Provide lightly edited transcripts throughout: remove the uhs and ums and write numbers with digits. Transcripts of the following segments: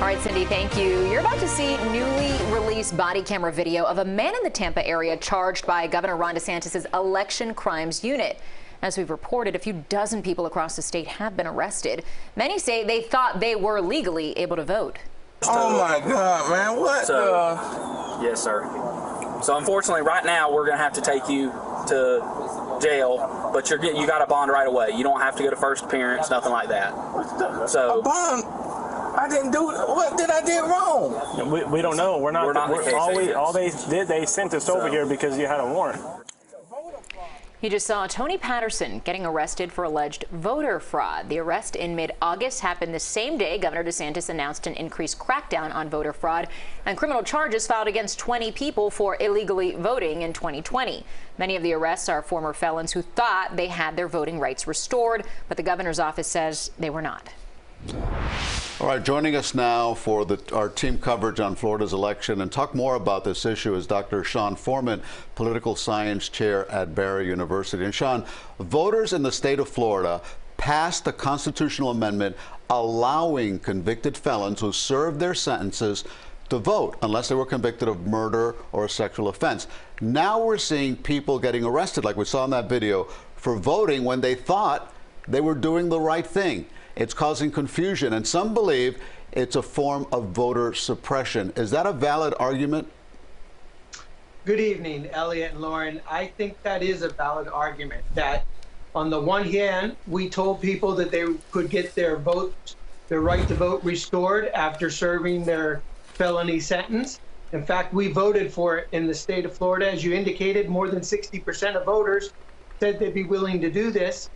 All right, Cindy, thank you. You're about to see newly released body camera video of a man in the Tampa area charged by Governor Ron DeSantis' election crimes unit. As we've reported, a few dozen people across the state have been arrested. Many say they thought they were legally able to vote. Oh my God, man, what Yes, sir. So unfortunately, right now, we're going to have to take you to jail, but you got a bond right away. You don't have to go to first appearance, nothing like that. So a bond? I didn't do it. What did I do wrong? We don't know. We're not all they did, they sent us over here because you had a warrant. You just saw Tony Patterson getting arrested for alleged voter fraud. The arrest in mid-August happened the same day Governor DeSantis announced an increased crackdown on voter fraud and criminal charges filed against 20 people for illegally voting in 2020. Many of the arrests are former felons who thought they had their voting rights restored, but the governor's office says they were not. All right, joining us now for our team coverage on Florida's election and talk more about this issue is Dr. Sean Foreman, political science chair at Barry University. And Sean, voters in the state of Florida passed a constitutional amendment allowing convicted felons who served their sentences to vote unless they were convicted of murder or a sexual offense. Now we're seeing people getting arrested, like we saw in that video, for voting when they thought they were doing the right thing. It's causing confusion, and some believe it's a form of voter suppression. Is that a valid argument? Good evening, Elliot and Lauren. I think that is a valid argument, that on the one hand, we told people that they could get their right to vote restored after serving their felony sentence. In fact, we voted for it in the state of Florida. As you indicated, more than 60% of voters said they'd be willing to do this.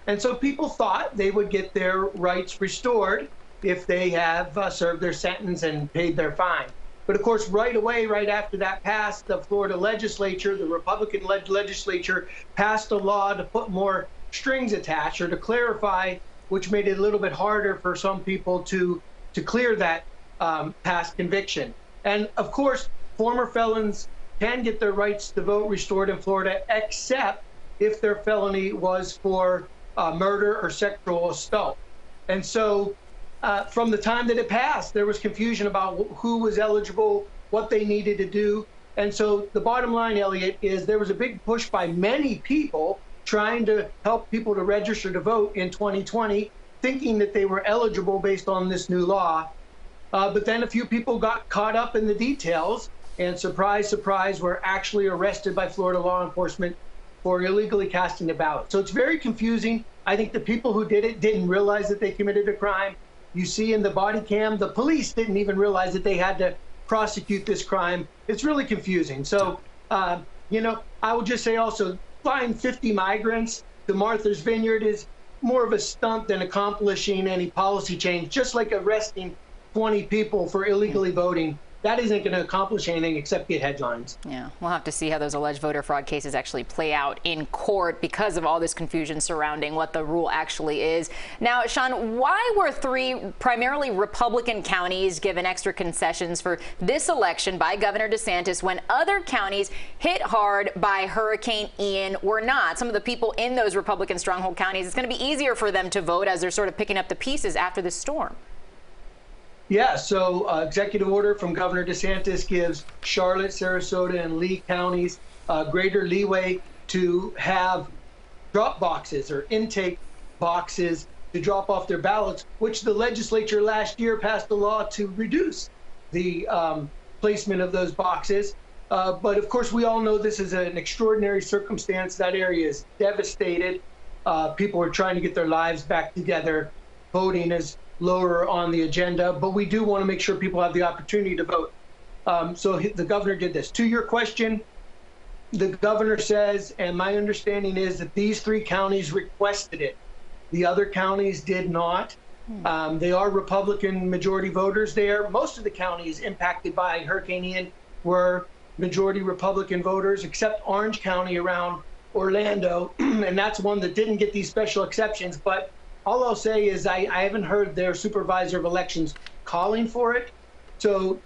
And so people thought they would get their rights restored if they have served their sentence and paid their fine. But of course, right away, right after that passed, the Florida legislature, the Republican legislature, passed a law to put more strings attached or to clarify, which made it a little bit harder for some people to clear that past conviction. And of course, former felons can get their rights to vote restored in Florida, except if their felony was for murder or sexual assault. And so from the time that it passed, there was confusion about who was eligible, what they needed to do. And so the bottom line, Elliot, is there was a big push by many people trying to help people to register to vote in 2020, thinking that they were eligible based on this new law. But then a few people got caught up in the details and, surprise, surprise, were actually arrested by Florida law enforcement for illegally casting a ballot. So it's very confusing. I think the people who did it didn't realize that they committed a crime. You see in the body cam, the police didn't even realize that they had to prosecute this crime. It's really confusing. So, you know, I would just say also, flying 50 migrants to Martha's Vineyard is more of a stunt than accomplishing any policy change, just like arresting 20 people for illegally voting. That isn't going to accomplish anything except get headlines. Yeah, we'll have to see how those alleged voter fraud cases actually play out in court because of all this confusion surrounding what the rule actually is. Now, Sean, why were 3 primarily Republican counties given extra concessions for this election by Governor DeSantis when other counties hit hard by Hurricane Ian were not? Some of the people in those Republican stronghold counties, it's going to be easier for them to vote as they're sort of picking up the pieces after this storm. Yeah, so executive order from Governor DeSantis gives Charlotte, Sarasota, and Lee counties greater leeway to have drop boxes or intake boxes to drop off their ballots, which the legislature last year passed a law to reduce the placement of those boxes. But of course, we all know this is an extraordinary circumstance. That area is devastated. People are trying to get their lives back together. Voting is lower on the agenda, but we do want to make sure people have the opportunity to vote. So the governor did this. To your question, the governor says, and my understanding is that these 3 counties requested it. The other counties did not. They are Republican majority voters there. Most of the counties impacted by Hurricane Ian were majority Republican voters, except Orange County around Orlando, and that's one that didn't get these special exceptions. But all I'll say is I haven't heard their supervisor of elections calling for it. So,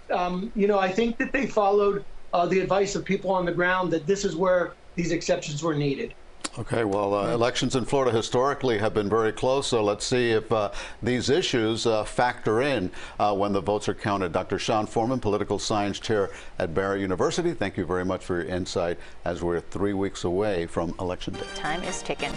you know, I think that they followed the advice of people on the ground that this is where these exceptions were needed. Okay, well, elections in Florida historically have been very close, so let's see if these issues factor in when the votes are counted. Dr. Sean Foreman, Political Science Chair at Barry University, thank you very much for your insight as we're 3 weeks away from Election Day. Time is ticking.